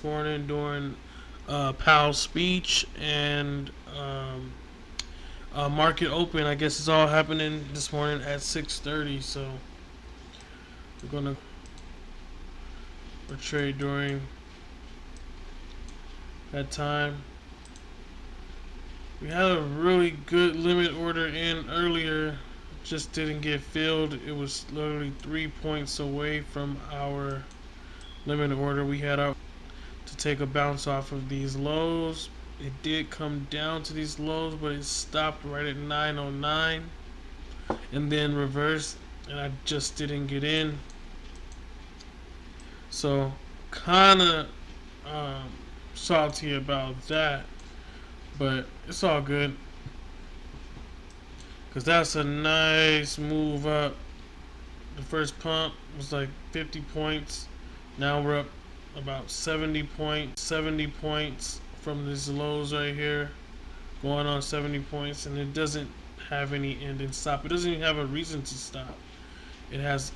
morning during Powell's speech and market open. I guess it's all happening this morning at 6:30. So we're gonna trade during that time. We had a really good limit order in earlier, just didn't get filled. It was literally 3 points away from our limit order. We had our to take a bounce off of these lows. It did come down to these lows, but it stopped right at 909 and then reversed, and I just didn't get in. So kind of salty about that, but it's all good because that's a nice move up. The first pump was like 50 points. Now we're up about 70 points from these lows right here, going on 70 points, and it doesn't have any end and stop. It doesn't even have a reason to stop. It has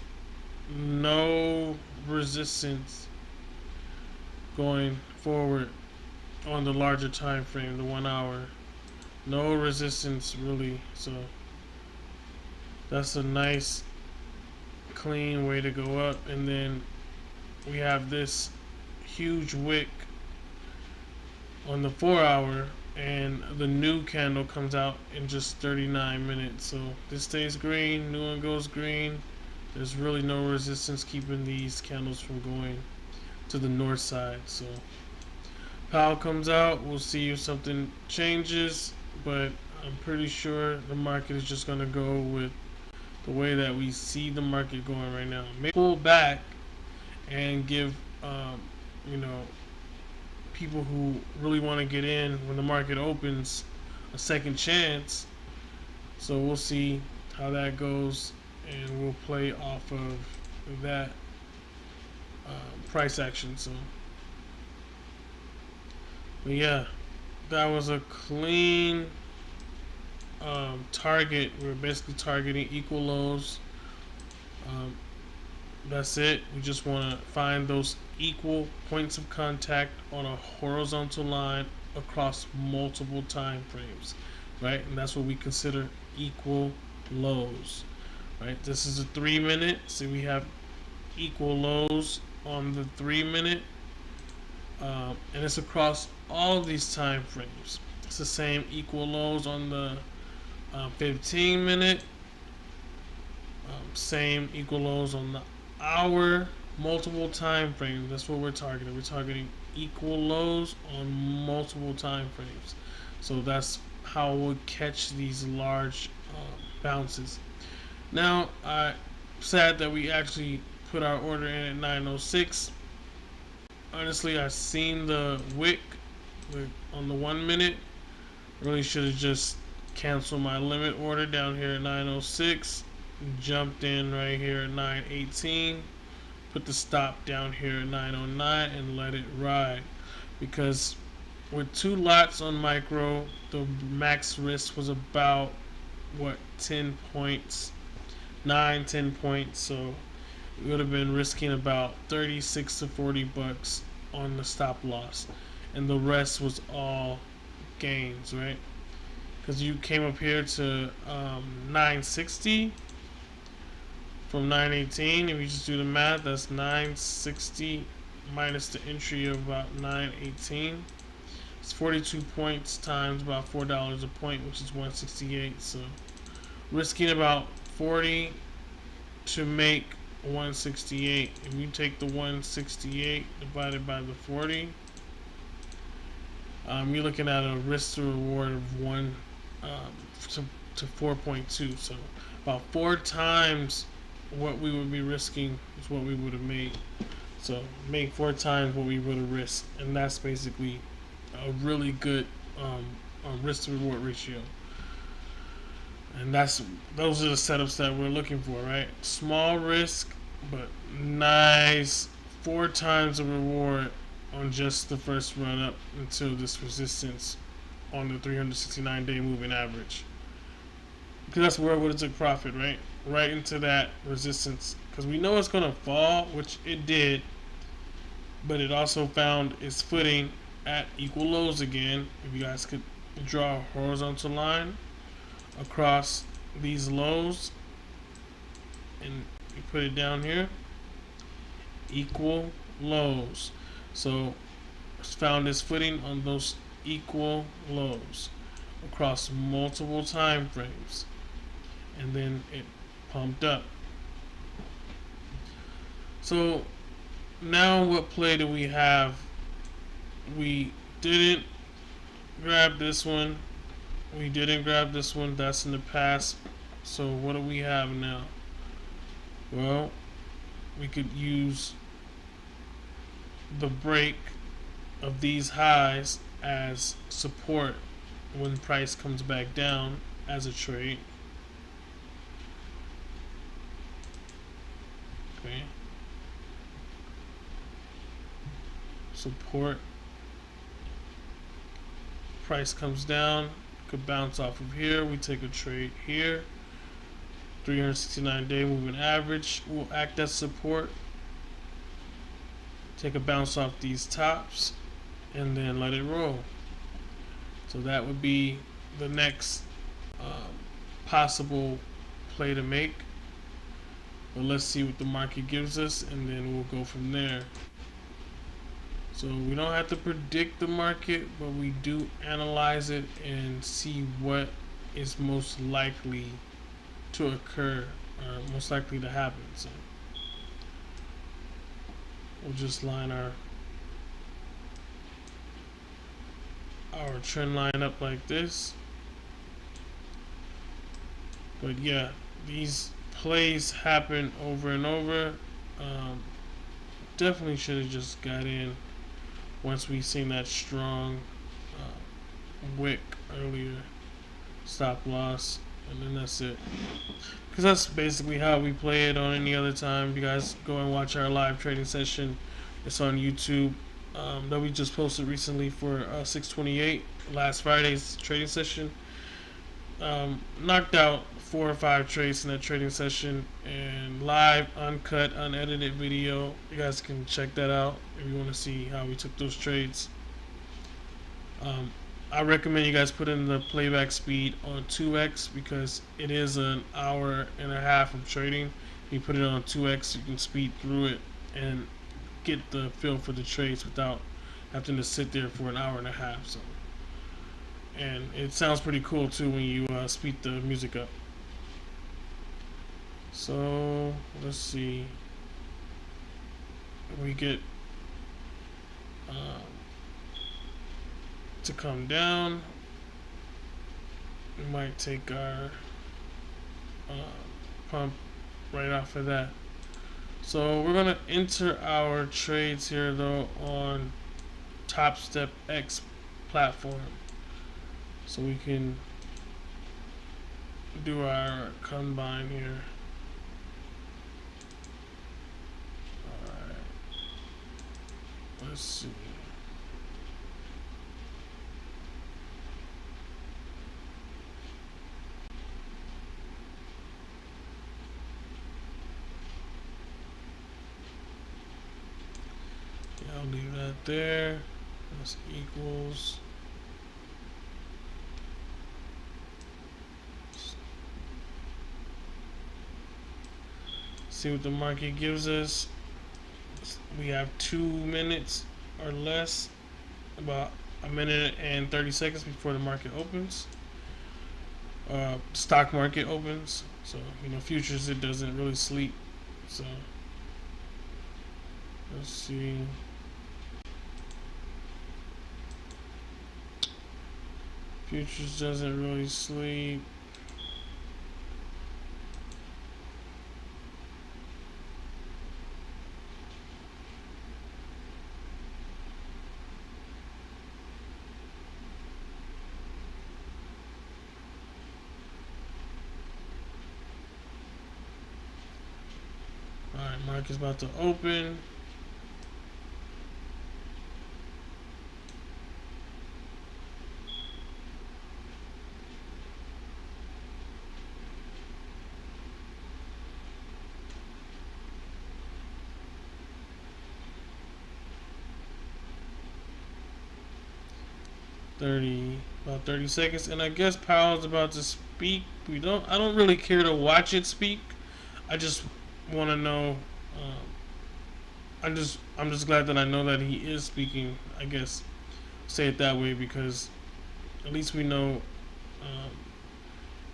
no resistance going forward on the larger time frame, the 1 hour. No resistance really. So that's a nice clean way to go up. And then we have this huge wick on the 4 hour, and the new candle comes out in just 39 minutes. So this stays green, new one goes green. There's really no resistance keeping these candles from going to the north side. So Powell comes out, we'll see if something changes, but I'm pretty sure the market is just going to go with the way that we see the market going right now. Maybe pull back and give people who really want to get in when the market opens a second chance. So we'll see how that goes, and we'll play off of that price action. So, but yeah, that was a clean target. We're basically targeting equal lows. That's it. We just want to find those equal points of contact on a horizontal line across multiple time frames, right? And that's what we consider equal lows, right? This is a 3 minute, so we have equal lows on the 3 minute, and it's across all of these time frames. It's the same equal lows on the 15 minute, same equal lows on the hour, multiple time frames. That's what we're targeting. We're targeting equal lows on multiple time frames. So that's how we'll catch these large bounces. Now, I'm sad that we actually put our order in at 906. Honestly, I seen the wick on the 1 minute. Really should have just canceled my limit order down here at 906. Jumped in right here at 918. Put the stop down here at 909 and let it ride. Because with 2 lots on micro, the max risk was about 10 points, 10 points. So we would have been risking about 36 to 40 bucks on the stop loss, and the rest was all gains, right? Because you came up here to 960 from 918. If you just do the math, that's 960 minus the entry of about 918. It's 42 points times about $4 a point, which is 168. So risking about 40 to make 168. If you take the 168 divided by the 40, you're looking at a risk to reward of 1 to 4.2. So about 4 times what we would be risking is what we would have made. So make 4 times what we would have risked, and that's basically a really good risk to reward ratio. And those are the setups that we're looking for, right? Small risk, but nice 4 times the reward on just the first run up until this resistance on the 369-day moving average. Because that's where we would have took profit, right? Right into that resistance. Because we know it's going to fall, which it did. but it also found its footing at equal lows again. If you guys could draw a horizontal line across these lows and you put it down here, equal lows. So it's found its footing on those equal lows across multiple time frames, and then it pumped up. So now what play do we have? We didn't grab this one. We didn't grab this one. That's in the past. So what do we have now? Well, we could use the break of these highs as support when price comes back down as a trade. Okay. Support. Price comes down, could bounce off of here. We take a trade here. 369-day moving average will act as support. Take a bounce off these tops and then let it roll. So that would be the next possible play to make. But let's see what the market gives us, and then we'll go from there. So we don't have to predict the market, but we do analyze it and see what is most likely to occur, or most likely to happen. So we'll just line our trend line up like this. But yeah, these plays happen over and over. Definitely should have just got in once we seen that strong wick earlier, stop loss, and then that's it. Because that's basically how we play it on any other time. You guys go and watch our live trading session. It's on YouTube that we just posted recently for 6/28, last Friday's trading session. Knocked out 4 or 5 trades in that trading session, and live, uncut, unedited video. You guys can check that out if you want to see how we took those trades. I recommend you guys put in the playback speed on 2x because it is an hour and a half of trading. If you put it on 2x, you can speed through it and get the feel for the trades without having to sit there for an hour and a half. So, and it sounds pretty cool too when you speed the music up. So let's see. We get to come down. We might take our pump right off of that. So we're gonna enter our trades here though on Top Step X platform, so we can do our combine here. Alright, let's see. Yeah, I'll leave that there. That's equals. See what the market gives us. We have 2 minutes or less, about a minute and 30 seconds before the market opens. Stock market opens. So, you know, futures, it doesn't really sleep. So, let's see. Futures doesn't really sleep. Alright, market's about to open. about 30 seconds, and I guess Powell's about to speak. I don't really care to watch it speak. I just want to know. Um, I'm just glad that I know that he is speaking. I guess say it that way because at least we know um,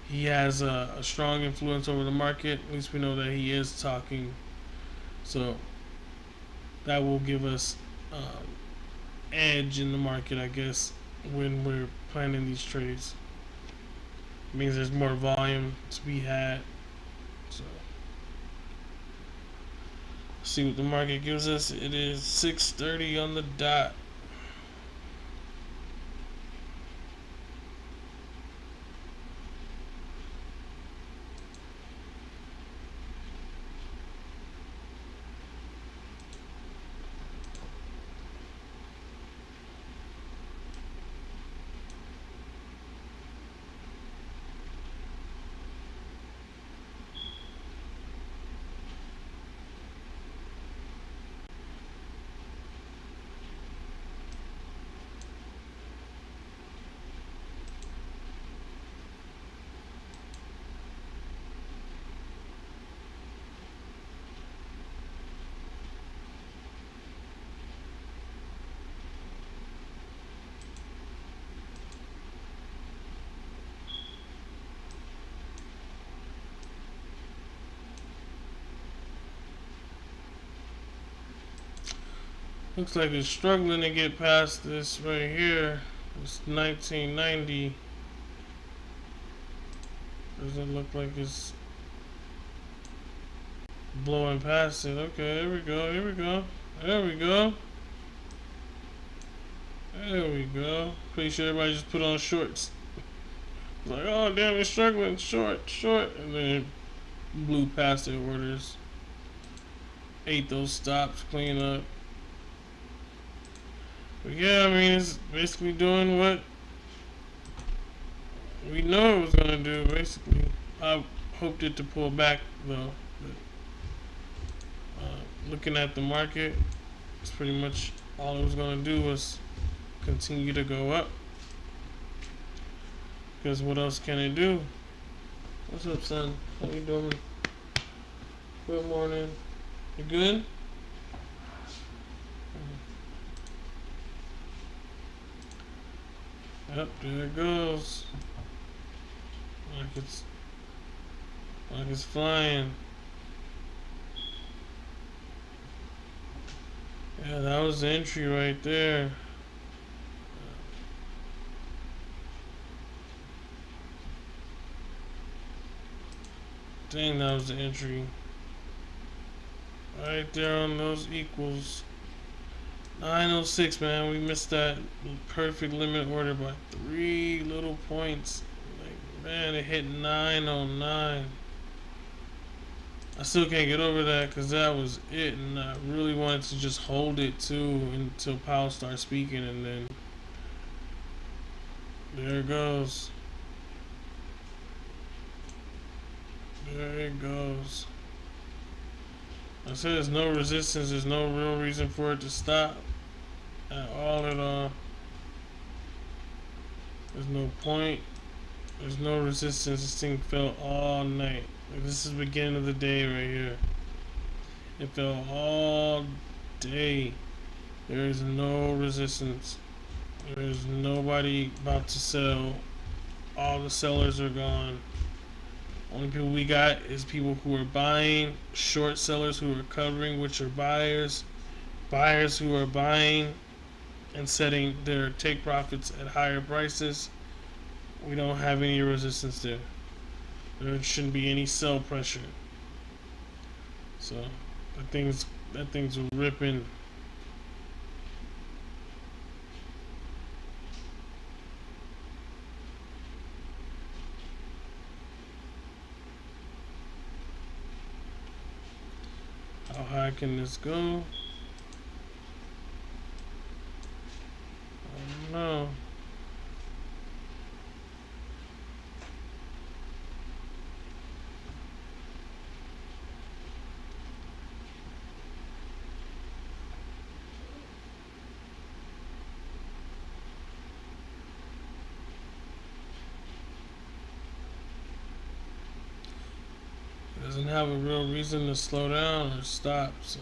he has a strong influence over the market. At least we know that he is talking. So that will give us edge in the market, I guess, when we're planning these trades. It means there's more volume to be had. So see what the market gives us. It is 6:30 on the dot. Looks like it's struggling to get past this right here. It's 1990. Doesn't look like it's blowing past it. Okay, here we go. Here we go. There we go. There we go. Pretty sure everybody just put on shorts. It's like, oh damn, it's struggling. Short, short. And then it blew past their orders. Ate those stops, clean up. But yeah, I mean, it's basically doing what we know it was gonna do. Basically, I hoped it to pull back though. But, looking at the market, it's pretty much all it was gonna do was continue to go up. Because what else can it do? What's up, son? How you doing? Good morning. You good? Yep, there it goes. Like it's flying. Yeah, that was the entry right there. Dang, that was the entry. Right there on those equals. 906, man. We missed that perfect limit order by 3 little points. Like, man, it hit 909. I still can't get over that because that was it, and I really wanted to just hold it too until Powell starts speaking, and then there it goes. There it goes. I said there's no resistance, there's no real reason for it to stop at all at all. There's no point. There's no resistance. This thing fell all night. Like, this is the beginning of the day right here. It fell all day. There is no resistance. There is nobody about to sell. All the sellers are gone. Only people we got is people who are buying, short sellers who are covering, which are buyers, buyers who are buying and setting their take profits at higher prices. We don't have any resistance there. There shouldn't be any sell pressure. So that thing's ripping. How high can this go? I don't know. doesn't have a real reason to slow down or stop. So.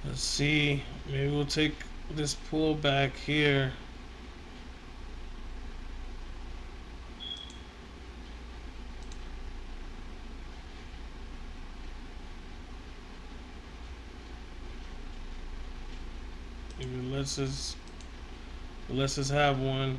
Let's see. Maybe we'll take this pullback here. Maybe let's us have one.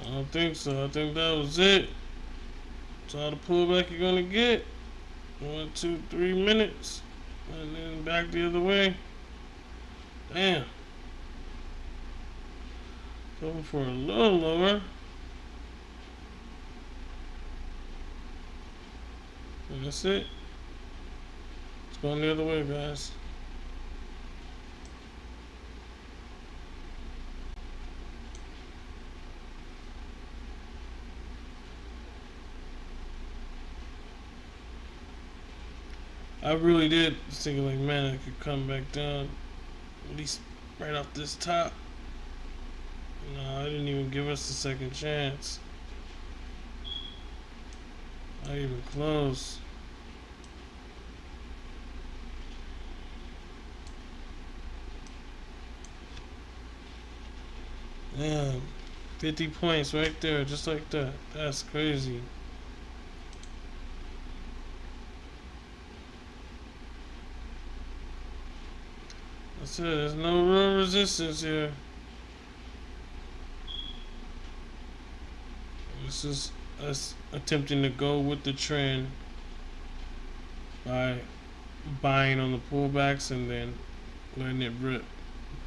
I don't think so. I think that was it. That's all the pullback you're gonna get. 1, 2, 3 minutes. And then back the other way. Damn. Going for a little lower. And that's it. It's going the other way, guys. I really did think like, man, I could come back down, at least right off this top. No, I didn't even give us a second chance. Not even close. Damn, 50 points right there, just like that. That's crazy. That's it. There's no real resistance here. This is us attempting to go with the trend by buying on the pullbacks and then letting it rip.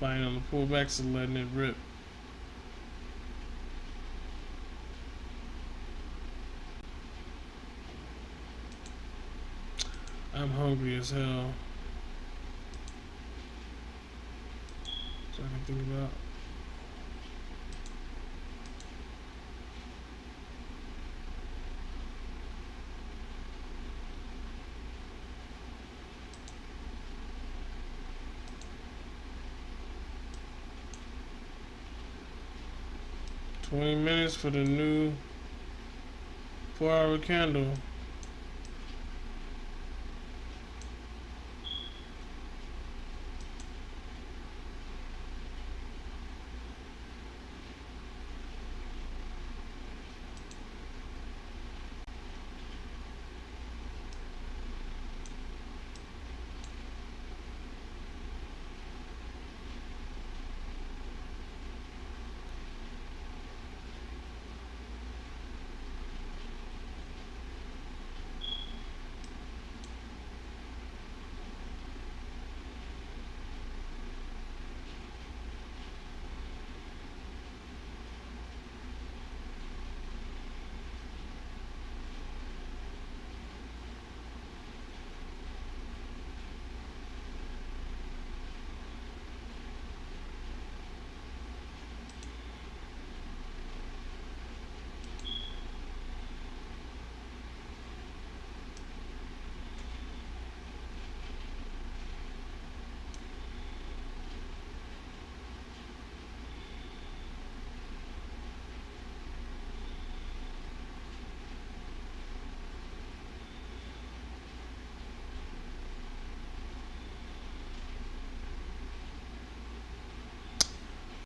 Buying on the pullbacks and letting it rip. I'm hungry as hell. So I can think about. $20 minutes for the new 4-hour candle.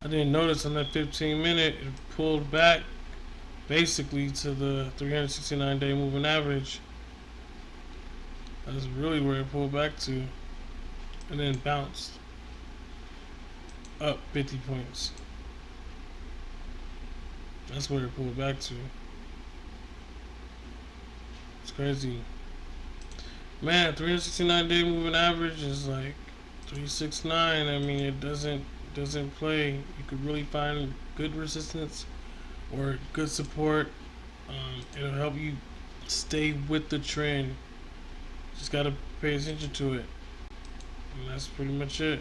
I didn't notice on that 15 minute it pulled back basically to the 369-day moving average. That's really where it pulled back to, and then bounced up 50 points. That's where it pulled back to. It's crazy. Man, 369-day moving average is like 369. I mean, it doesn't play. You could really find good resistance or good support. It'll help you stay with the trend. Just gotta pay attention to it. And that's pretty much it.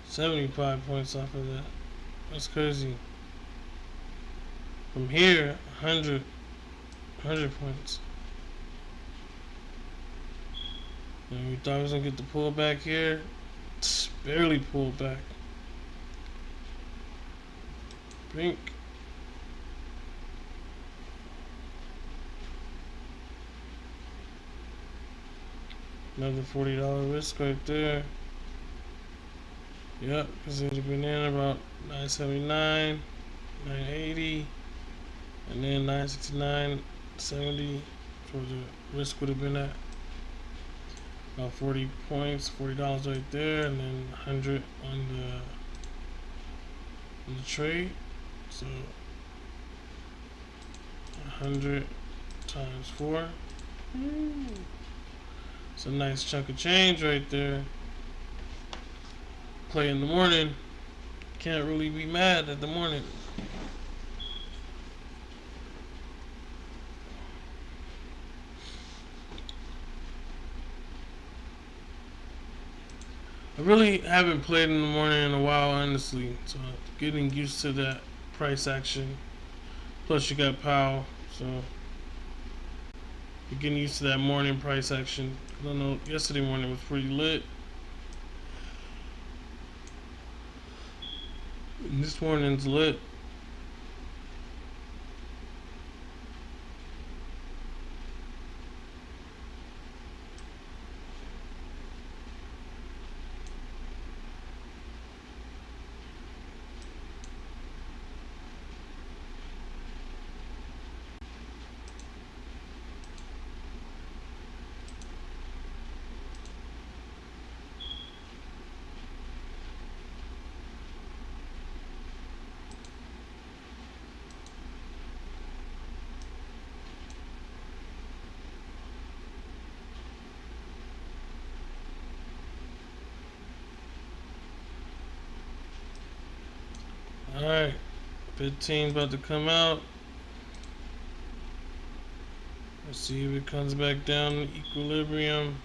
$75 points off of that. That's crazy. From here, 100 points. And we thought we was gonna get the pull back here. It's barely pulled back. Blink. Another $40 risk right there. Yep, because it would have been in about 979, 980, and then 969.70. So the risk would have been at about 40 points, $40 right there, and then 100 on the trade. So 100 times 4. It's a nice chunk of change right there. Play in the morning. Can't really be mad at the morning. I really haven't played in the morning in a while, honestly. So getting used to that price action. Plus you got Powell, so you're getting used to that morning price action. I don't know, yesterday morning was pretty lit. And this morning's lit. Alright, 15 about to come out. Let's see if it comes back down to equilibrium.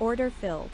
Order filled.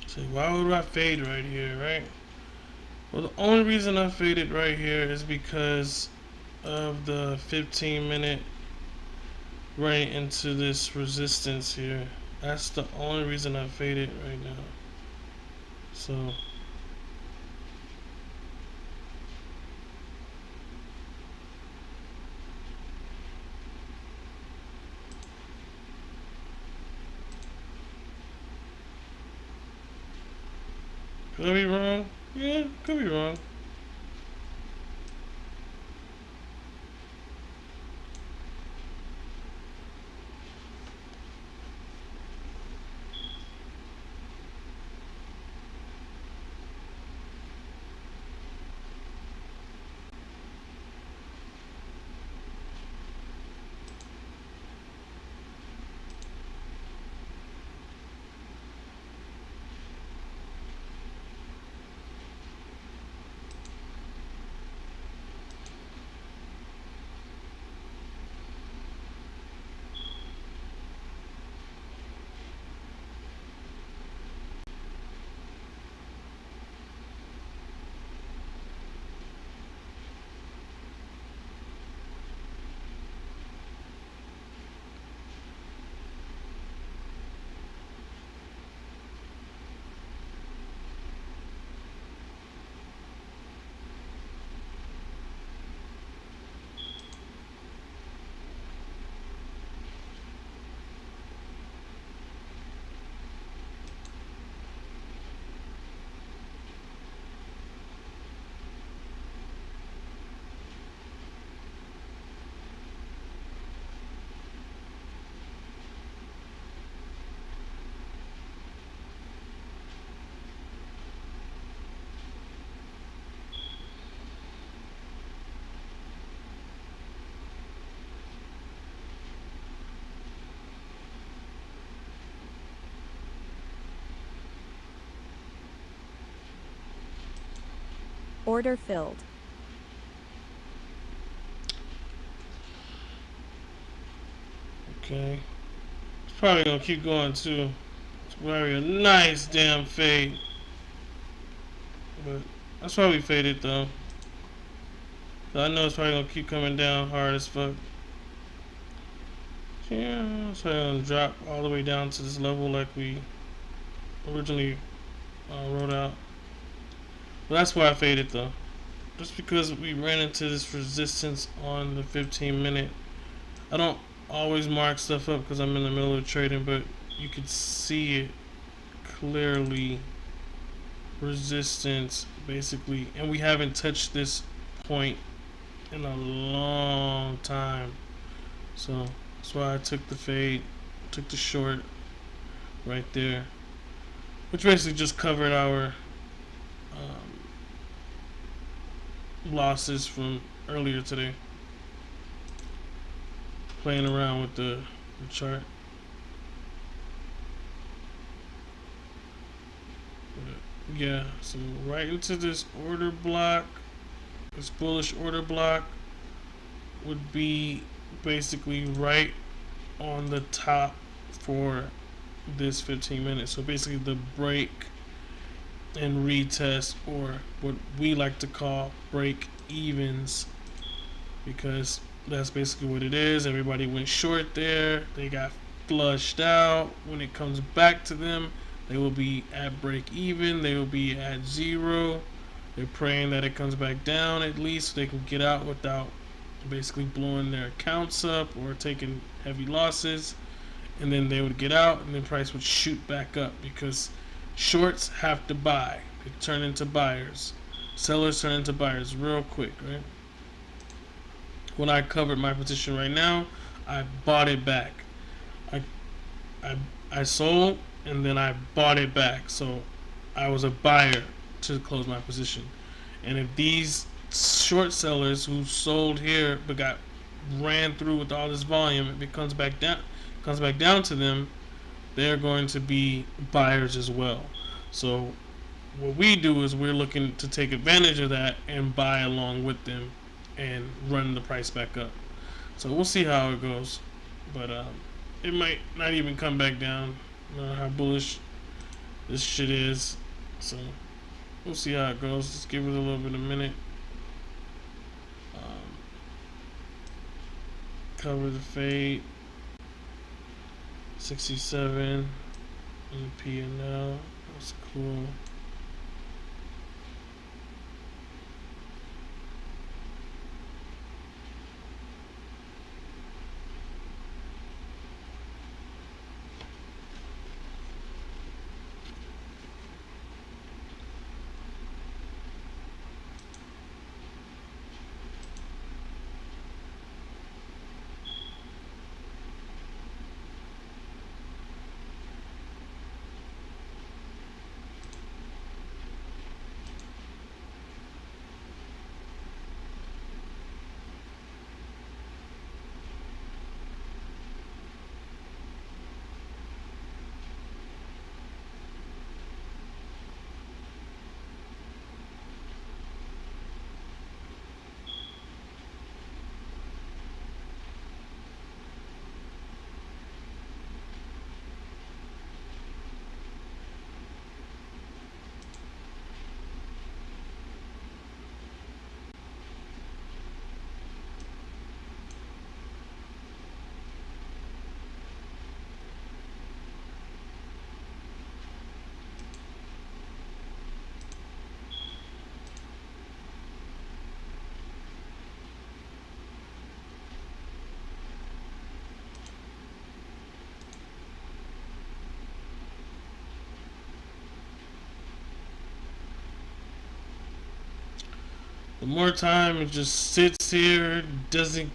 So why would I fade right here, right? Well, the only reason I faded right here is because of the 15-minute right into this resistance here. That's the only reason I faded right now. So could I be wrong? Yeah, could be wrong. Order filled. Okay. It's probably gonna keep going too. It's very a nice damn fade. But that's why we faded though. So I know it's probably gonna keep coming down hard as fuck. Yeah, it's probably gonna drop all the way down to this level like we originally wrote out. But that's why I faded though. Just because we ran into this resistance on the 15-minute. I don't always mark stuff up because I'm in the middle of trading, but you could see it clearly. Resistance basically, and we haven't touched this point in a long time, so that's why I took the fade, took the short right there, which basically just covered our losses from earlier today. playing around with the chart. But yeah, so right into this order block, this bullish order block would be basically right on the top for this 15 minutes. So basically the break and retest, or what we like to call break evens, because that's basically what it is. Everybody went short there, they got flushed out. When it comes back to them, they will be at break even, they will be at zero. They're praying that it comes back down at least so they can get out without basically blowing their accounts up or taking heavy losses. And then they would get out and the price would shoot back up, because shorts have to buy. They turn into buyers. Sellers turn into buyers real quick, right? When I covered my position right now, I bought it back. I, I sold and then I bought it back. So I was a buyer to close my position. And if these short sellers who sold here but got ran through with all this volume, if it comes back down to them, they're going to be buyers as well. So what we do is we're looking to take advantage of that and buy along with them and run the price back up. So we'll see how it goes, but it might not even come back down. How bullish this shit is. So we'll see how it goes. Just give it a little bit of a minute. Cover the fade. 67 in the P&L. That's cool. The more time it just sits here, doesn't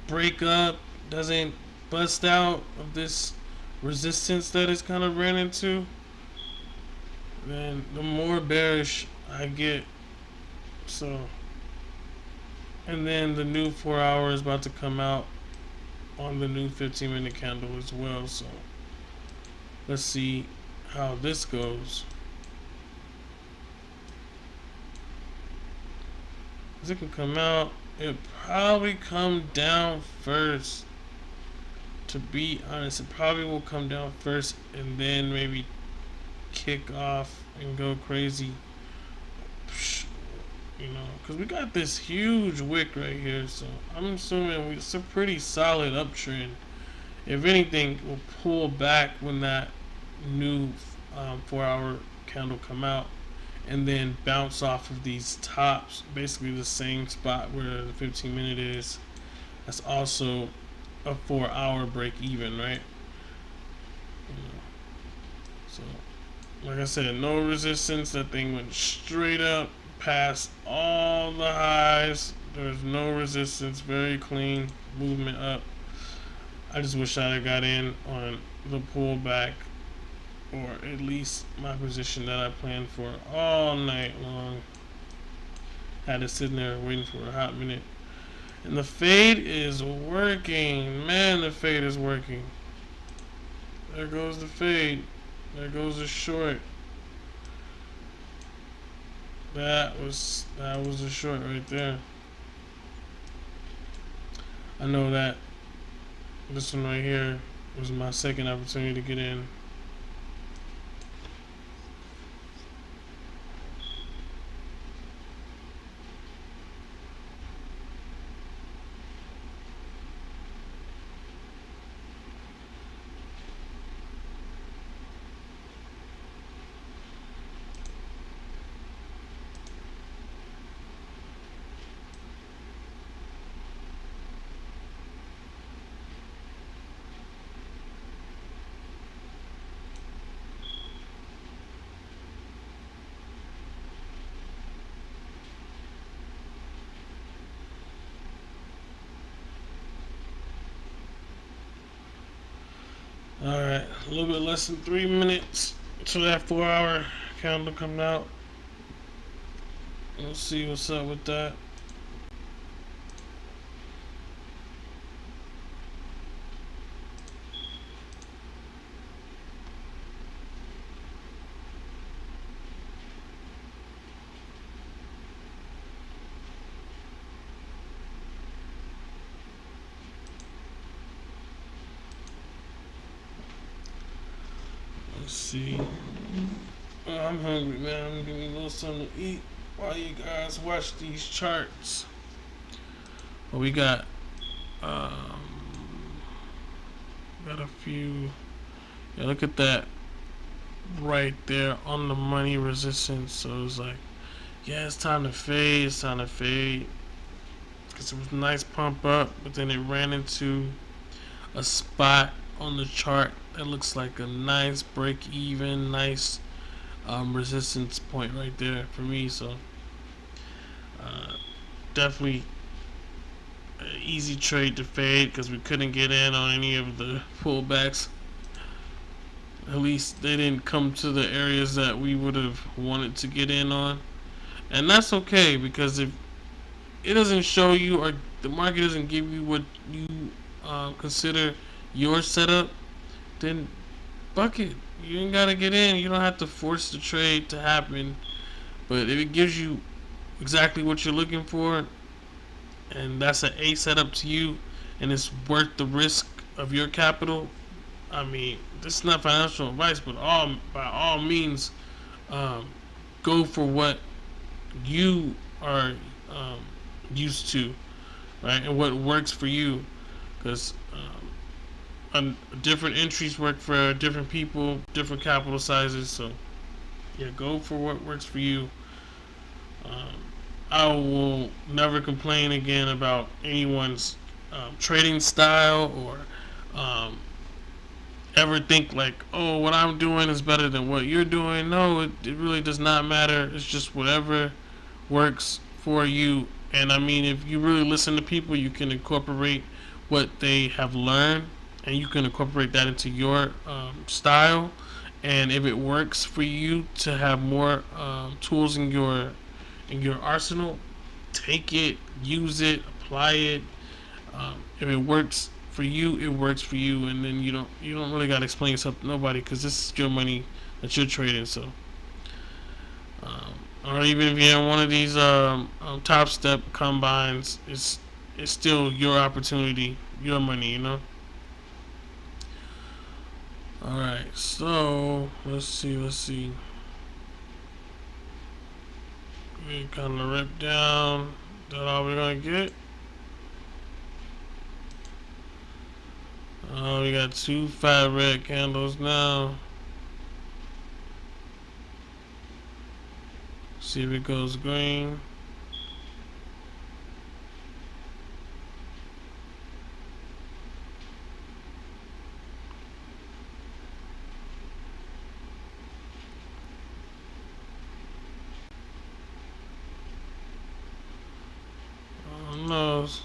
break up, doesn't bust out of this resistance that it's kind of ran into, then the more bearish I get. So, and then the new 4 hour is about to come out on the new 15-minute candle as well. So let's see how this goes. It can come out. It'll probably come down first. To be honest, it probably will come down first and then maybe kick off and go crazy. You know, because we got this huge wick right here, so I'm assuming it's a pretty solid uptrend. If anything, we'll pull back when that new 4 hour candle come out, and then bounce off of these tops, basically the same spot where the 15-minute is. That's also a 4 hour break even, right? So like I said, no resistance. That thing went straight up past all the highs. There's no resistance. Very clean movement up. I just wish I'd have got in on the pullback, or at least my position that I planned for all night long. Had it sitting there waiting for a hot minute. And the fade is working. Man, the fade is working. There goes the fade. There goes the short. That was a short right there. I know that this one right here was my second opportunity to get in. Alright, a little bit less than 3 minutes to that 4-hour candle coming out. Let's see what's up with that. Let's see. Oh, I'm hungry, man. I'm gonna give me a little something to eat while you guys watch these charts. Well, we got a few. Yeah, look at that right there on the money resistance. So it's like, yeah, it's time to fade. It's time to fade. Cause it was a nice pump up, but then it ran into a spot on the chart that looks like a nice break even, nice resistance point right there for me. So definitely an easy trade to fade because we couldn't get in on any of the pullbacks. At least they didn't come to the areas that we would have wanted to get in on, and that's okay because if it doesn't show you or the market doesn't give you what you consider your setup, then fuck it. You ain't gotta get in. You don't have to force the trade to happen. But if it gives you exactly what you're looking for, and that's an A setup to you, and it's worth the risk of your capital, I mean, this is not financial advice, but by all means, go for what you are used to, right, and what works for you, because different entries work for different people, different capital sizes. So yeah, go for what works for you. I will never complain again about anyone's trading style or ever think like, oh, what I'm doing is better than what you're doing. No, it really does not matter. It's just whatever works for you. And I mean, if you really listen to people, you can incorporate what they have learned, and you can incorporate that into your style. And if it works for you to have more tools in your arsenal, take it, use it, apply it. If it works for you, it works for you, and then you don't really gotta explain yourself to nobody because this is your money that you're trading. So, or even if you're in one of these top step combines, it's still your opportunity, your money, you know. All right, so let's see. We kind of rip down. That all we're gonna get? Oh, we got 2 fat red candles now. See if it goes green. Who knows?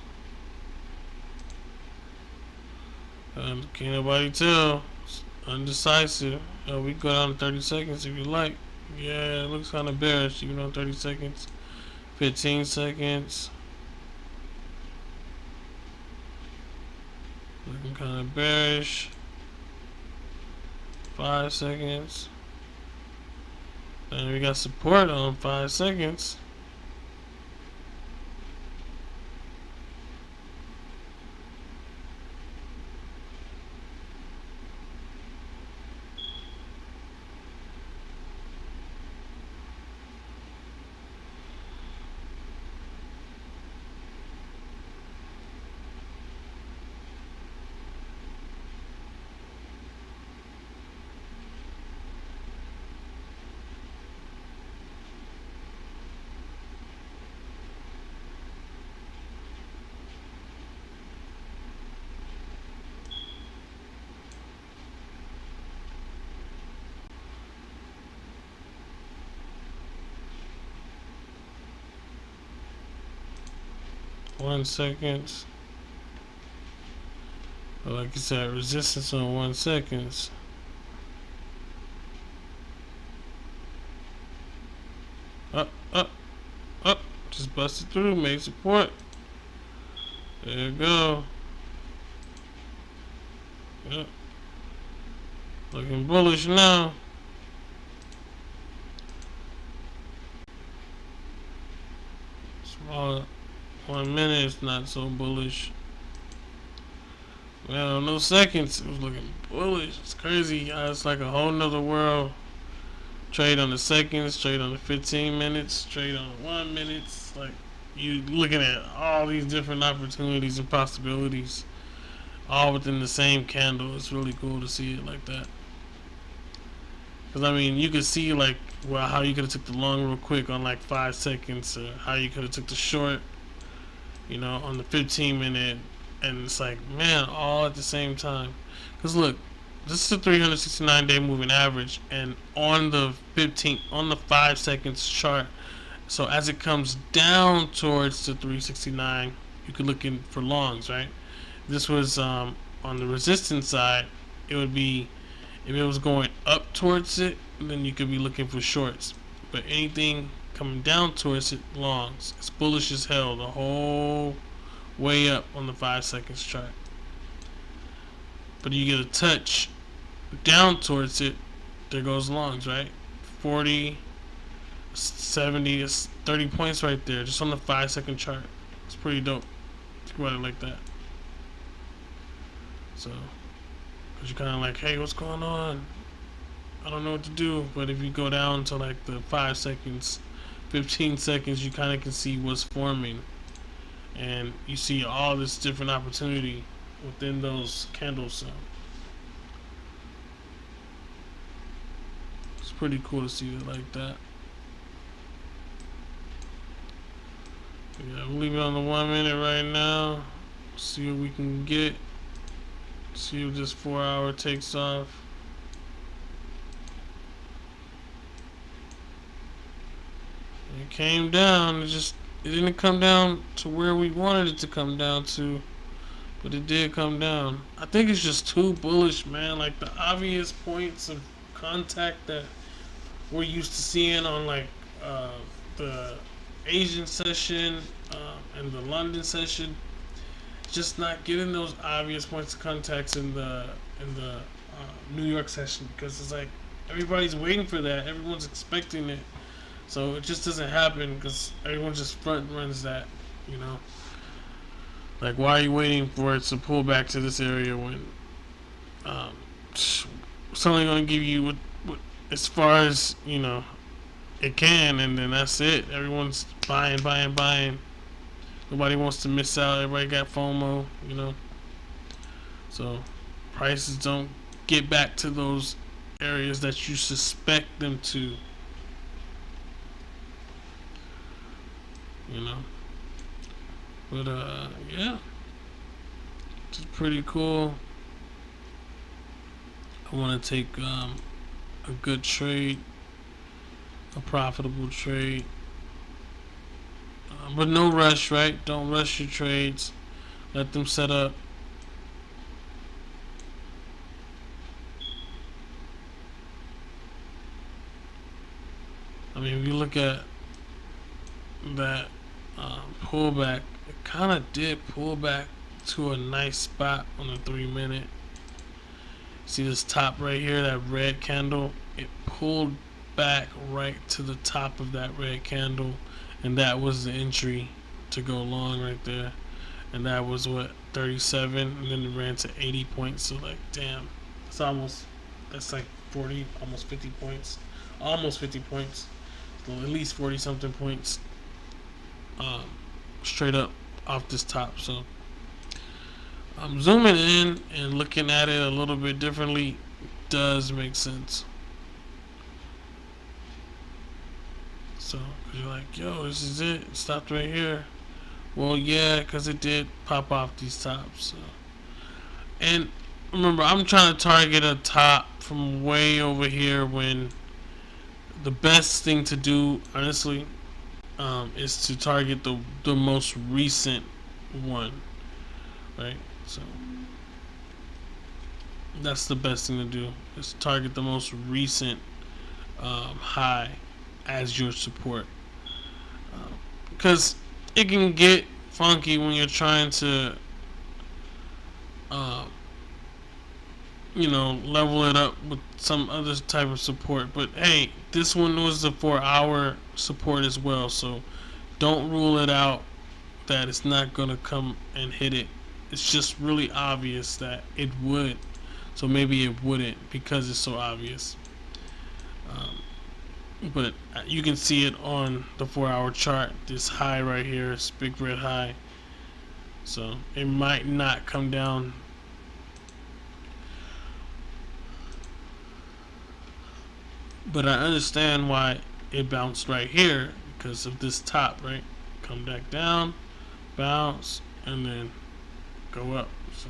Can't nobody tell. It's undecisive. We go down to 30 seconds if you like. Yeah, it looks kind of bearish even on 30 seconds. 15 seconds. Looking kind of bearish. 5 seconds. And we got support on 5 seconds. One second. But like I said, resistance on 1 second. Up, up, up. Just busted through, made support. There you go. Yep. Looking bullish now. Smaller. 1 minute is not so bullish. Well, no seconds, it was looking bullish. It's crazy. It's like a whole nother world. Trade on the seconds, trade on the 15 minutes, trade on the 1 minute. Like you looking at all these different opportunities and possibilities, all within the same candle. It's really cool to see it like that. Cause I mean, you could see like well how you could have took the long real quick on like 5 seconds, or how you could have took the short, you know, on the 15 minute, and it's like man, all at the same time. Cause look, this is a 369-day moving average, and on the 5 seconds chart. So as it comes down towards the 369, you could look in for longs, right? This was on the resistance side. It would be if it was going up towards it, then you could be looking for shorts. But anything coming down towards it, longs. It's bullish as hell the whole way up on the 5 seconds chart. But you get a touch down towards it, there goes longs, right? 40, 70, it's 30 points right there, just on the 5 second chart. It's pretty dope. Think about it like that. So, because you're kind of like, hey, what's going on? I don't know what to do. But if you go down to like the 5 seconds, 15 seconds, you kind of can see what's forming. And you see all this different opportunity within those candles. So it's pretty cool to see it like that. Yeah, we'll leave it on the 1 minute right now. See what we can get. See if this 4 hour takes off. It came down. It didn't come down to where we wanted it to come down to, but it did come down. I think it's just too bullish, man. Like the obvious points of contact that we're used to seeing on like the Asian session and the London session, just not getting those obvious points of contacts in the New York session, because it's like everybody's waiting for that, everyone's expecting it, so it just doesn't happen because everyone just front runs that, you know. Like, why are you waiting for it to pull back to this area when it's only going to give you what as far as, you know, it can, and then that's it. Everyone's buying. Nobody wants to miss out. Everybody got FOMO, you know. So prices don't get back to those areas that you suspect them to, you know. But yeah, it's pretty cool. I want to take a good trade, a profitable trade, but no rush, right? Don't rush your trades. Let them set up. I mean, if you look at that pullback, it kind of did pull back to a nice spot on the 3-minute. See this top right here, that red candle? It pulled back right to the top of that red candle, and that was the entry to go long right there. And that was what, 37, and then it ran to 80 points. So like, damn, that's like 40, almost 50 points, almost 50 points, so at least 40 something points, straight up off this top. So I'm zooming in and looking at it a little bit differently. Does make sense. So, cause you're like, yo, this is it. It stopped right here. Well, yeah, cause it did pop off these tops. So. And remember, I'm trying to target a top from way over here, when the best thing to do, honestly, is to target the most recent one, right? So that's the best thing to do, is target the most recent high as your support, because it can get funky when you're trying to uh, level it up with some other type of support. But hey, this one was the 4-hour support as well, so don't rule it out that it's not gonna come and hit it. It's just really obvious that it would, so maybe it wouldn't because it's so obvious. But you can see it on the 4-hour chart. This high right here, this big red high. So it might not come down. But I understand why it bounced right here, because of this top, right? Come back down, bounce, and then go up. So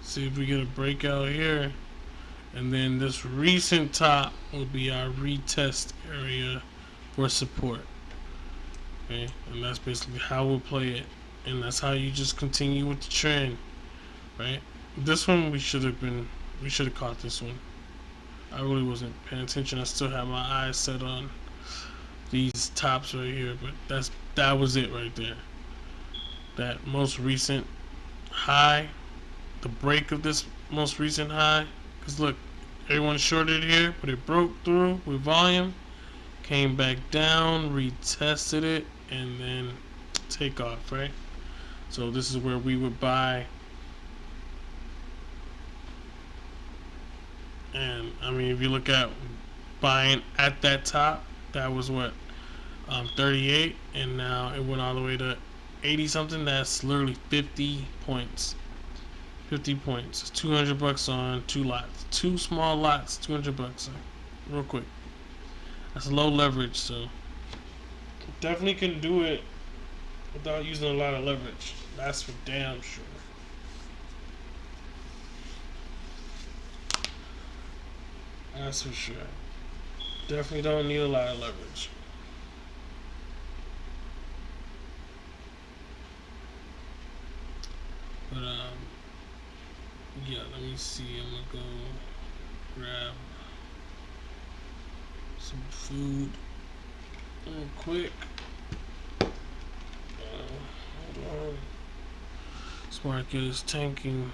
see if we get a breakout here, and then this recent top will be our retest area for support. Okay, and that's basically how we'll play it, and that's how you just continue with the trend, right? This one we should have caught this one. I really wasn't paying attention. I still had my eyes set on these tops right here, but that was it right there. That most recent high, the break of this most recent high, because look, everyone shorted here, but it broke through with volume, came back down, retested it, and then take off, right? So this is where we would buy. And I mean, if you look at buying at that top, that was what, 38, and now it went all the way to 80 something. That's literally 50 points. 50 points. 200 bucks on 2 lots. 2 small lots, 200 bucks. Real quick. That's low leverage, so definitely can do it without using a lot of leverage. That's for damn sure. That's for sure. Definitely don't need a lot of leverage. But yeah, let me see. I'm gonna go grab some food real quick. Hold on. This market is tanking.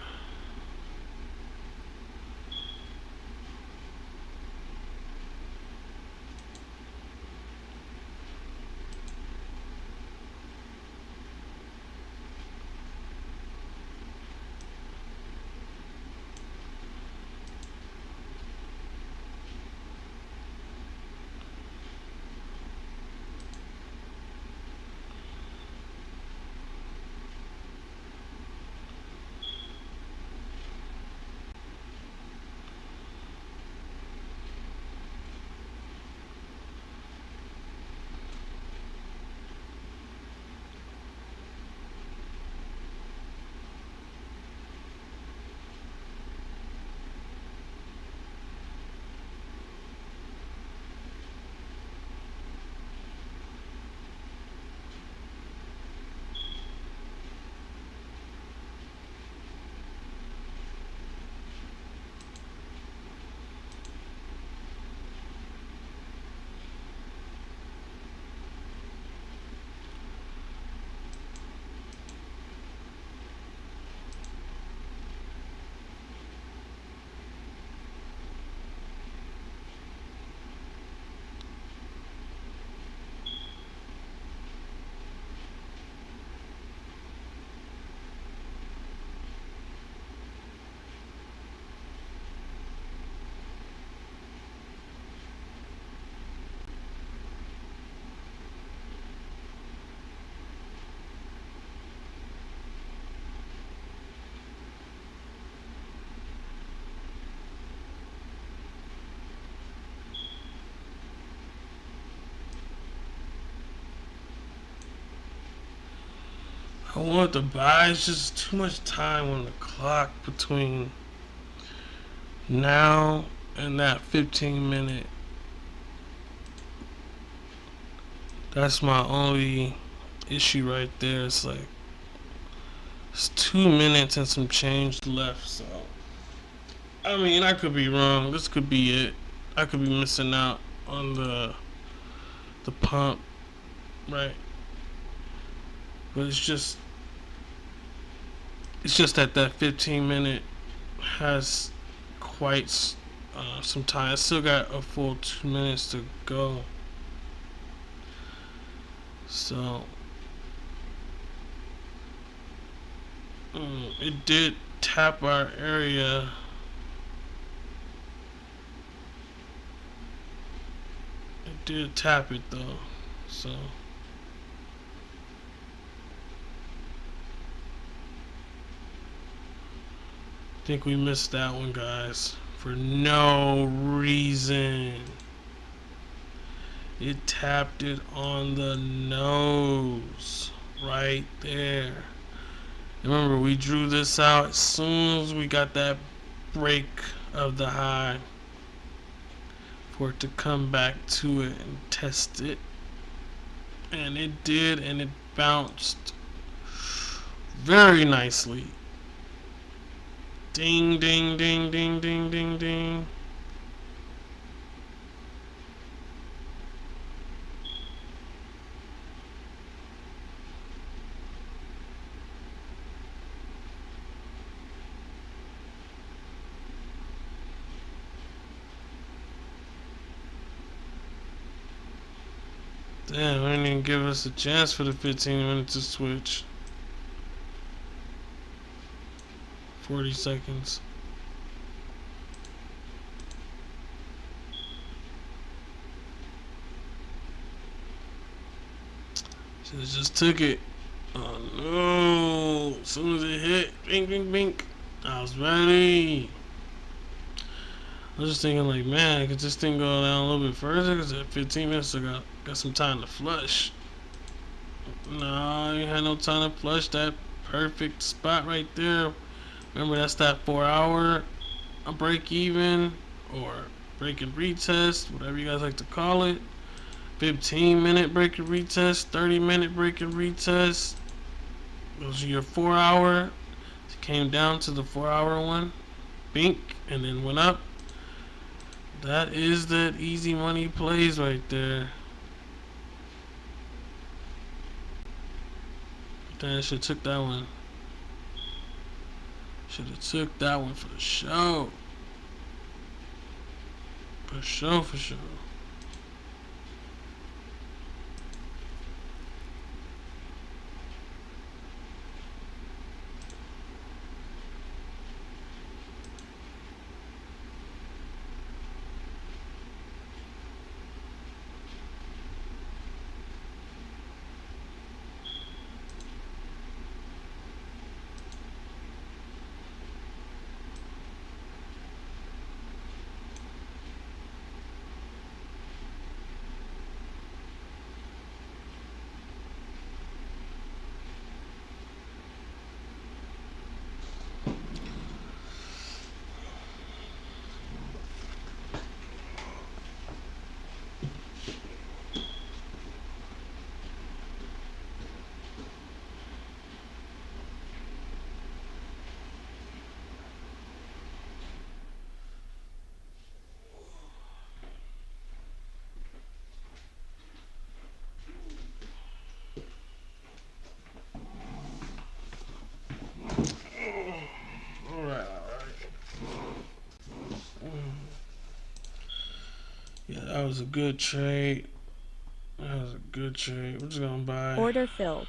I want to buy. It's just too much time on the clock between now and that 15 minute. That's my only issue right there. It's like it's 2 minutes and some change left. So I mean, I could be wrong. This could be it. I could be missing out on the pump, right? But it's just that 15 minute has quite some time. I still got a full 2 minutes to go. So it did tap our area. It did tap it though. So I think we missed that one, guys, for no reason. It tapped it on the nose right there. Remember, we drew this out as soon as we got that break of the high for it to come back to it and test it. And it did, and it bounced very nicely. Ding, ding, ding, ding, ding, ding, ding. Damn, they didn't even give us a chance for the 15 minutes to switch. 40 seconds. Should've just took it. Oh no! As soon as it hit, bink, bink, bink. I was ready. I was just thinking, like, man, could this thing go down a little bit further? Because at 15 minutes, I got some time to flush. No, you had no time to flush that perfect spot right there. Remember, that's that 4 hour break even or break and retest, whatever you guys like to call it. 15-minute break and retest, 30-minute break and retest. Those are your 4 hour. It came down to the 4 hour one. Bink, and then went up. That is that easy money plays right there. Damn, I should have took that one. Should have took that one for the show. For sure, for sure. Alright. Yeah, that was a good trade. That was a good trade. We're just gonna buy. Order filled.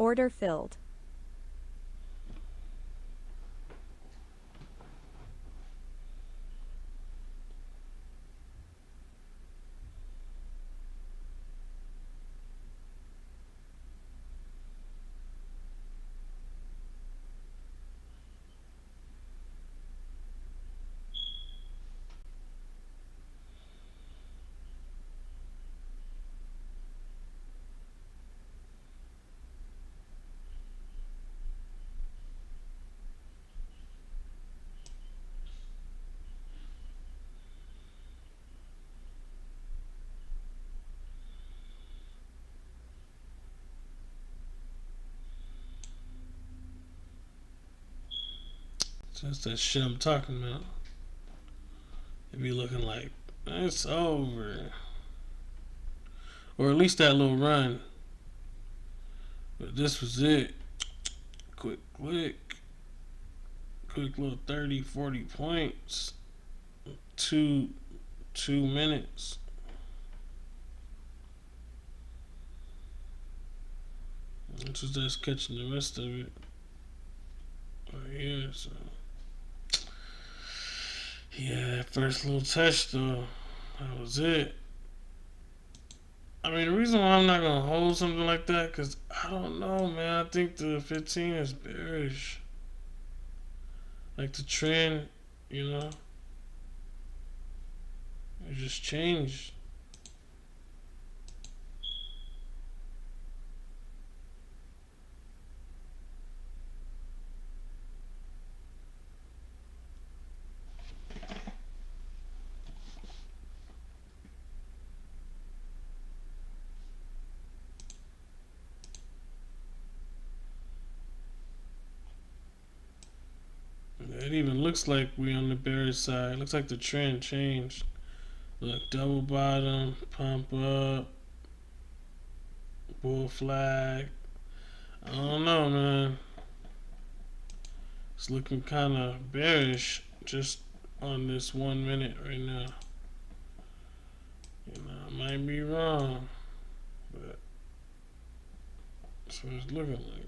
Order filled. That's that shit I'm talking about. It be looking like it's over, or at least that little run. But this was it. Quick, little 30, 40 points. Two minutes. This is just catching the rest of it right here. So yeah, that first little touch though, that was it. I mean, the reason why I'm not gonna hold something like that, cause I don't know, man. I think the 15 is bearish. Like the trend, you know, it just changed. It even looks like we on the bearish side. It looks like the trend changed. Look, double bottom, pump up, bull flag. I don't know, man. It's looking kind of bearish just on this 1 minute right now. You know, I might be wrong, but that's what it's looking like.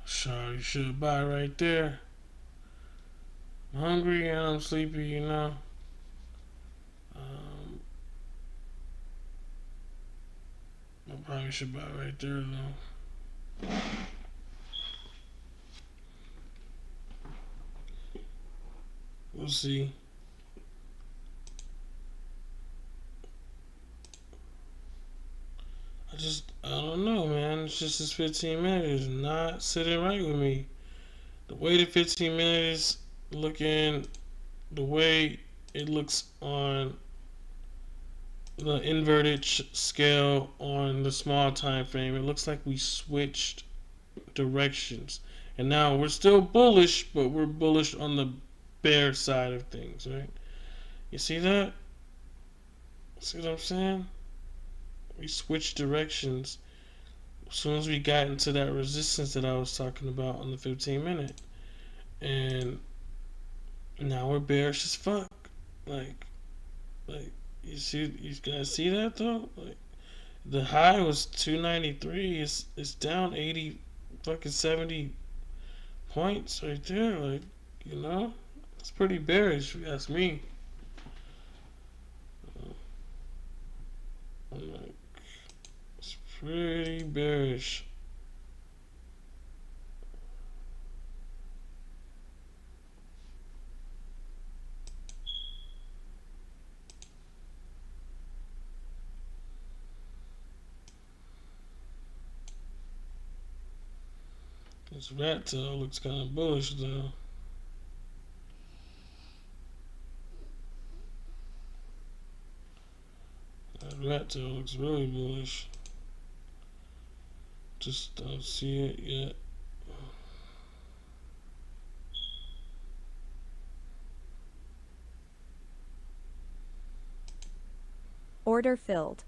Sure, you should buy right there. I'm hungry and I'm sleepy, you know. I probably should buy right there though. We'll see. I don't know, man. It's just this 15 minutes is not sitting right with me. The way the 15 minutes looking, the way it looks on the inverted scale on the small time frame, it looks like we switched directions. And now we're still bullish, but we're bullish on the bear side of things, right? You see that? See what I'm saying? We switched directions as soon as we got into that resistance that I was talking about on the 15 minute. And now we're bearish as fuck. Like you guys see that though? Like the high was 293. It's down 80 fucking 70 points right there. Like, you know, it's pretty bearish if you ask me. Like, it's pretty bearish. This rat tail looks kind of bullish though. That rat tail looks really bullish. Just don't see it yet. Order filled.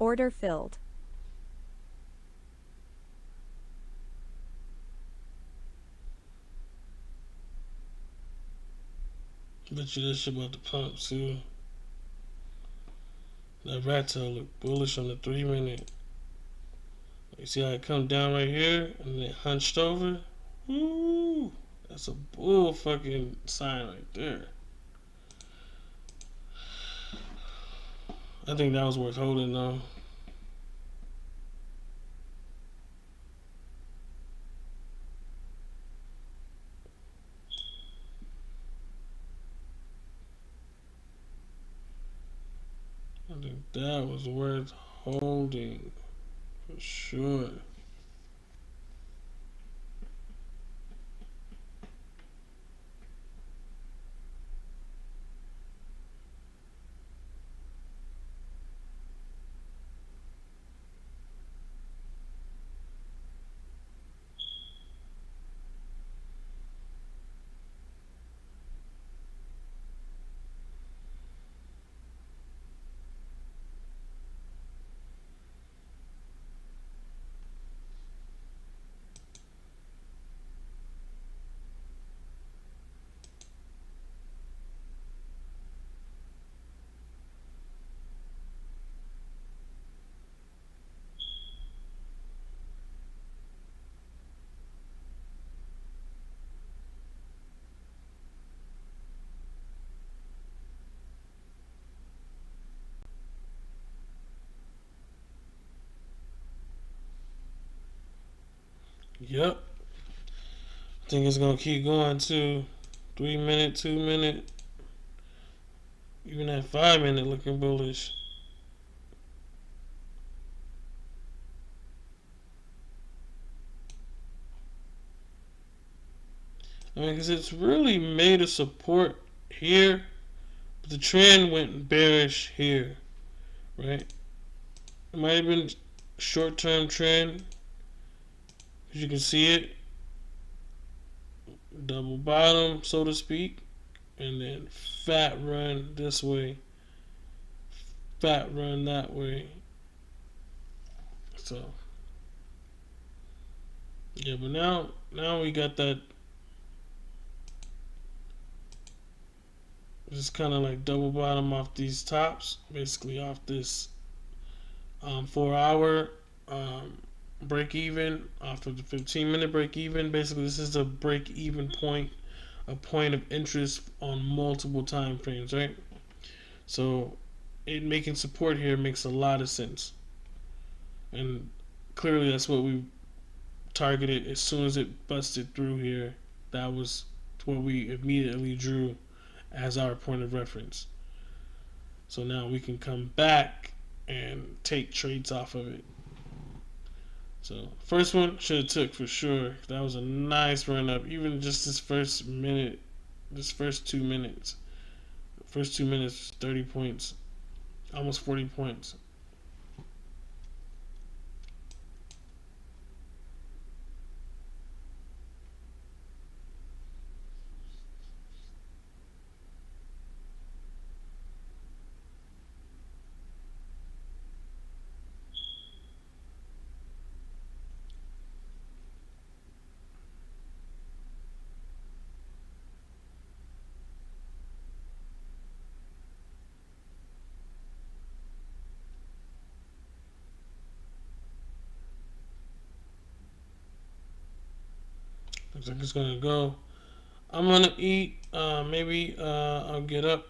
Order filled. Bet you this shit about to pump too. That rat tail look bullish on the 3-minute. You see how it come down right here and then hunched over? Woo! That's a bull fucking sign right there. I think that was worth holding though. I think that was worth holding for sure. Yep. I think it's gonna keep going too. 3-minute, 2-minute, even that 5-minute looking bullish. I mean, because it's really made a support here, but the trend went bearish here, right? It might have been short-term trend, as you can see it, double bottom, so to speak, and then fat run this way, fat run that way. So yeah, but now we got that. Just kind of like double bottom off these tops, basically off this 4-hour break even, off of the 15-minute break even. Basically, this is a break even point, a point of interest on multiple time frames, right? So it making support here makes a lot of sense, and clearly that's what we targeted as soon as it busted through here. That was what we immediately drew as our point of reference. So now we can come back and take trades off of it. So first one should have took for sure. That was a nice run up. Even just this first minute, this first 2 minutes. First 2 minutes, 30 points. Almost 40 points. Looks like it's gonna go. I'm gonna eat. Maybe I'll get up.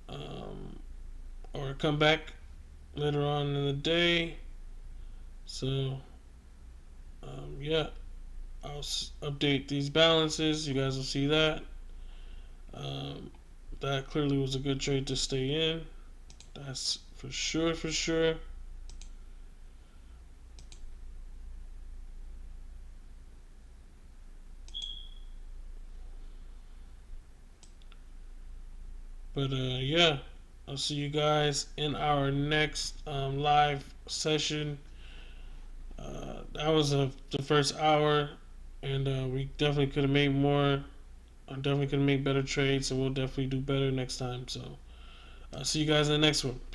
Um, or come back later on in the day. So yeah, I'll update these balances. You guys will see that. Um, that clearly was a good trade to stay in. That's for sure, for sure. But yeah, I'll see you guys in our next live session. That was the first hour, and we definitely could have made more. I definitely could make better trades, and we'll definitely do better next time. So, I'll see you guys in the next one.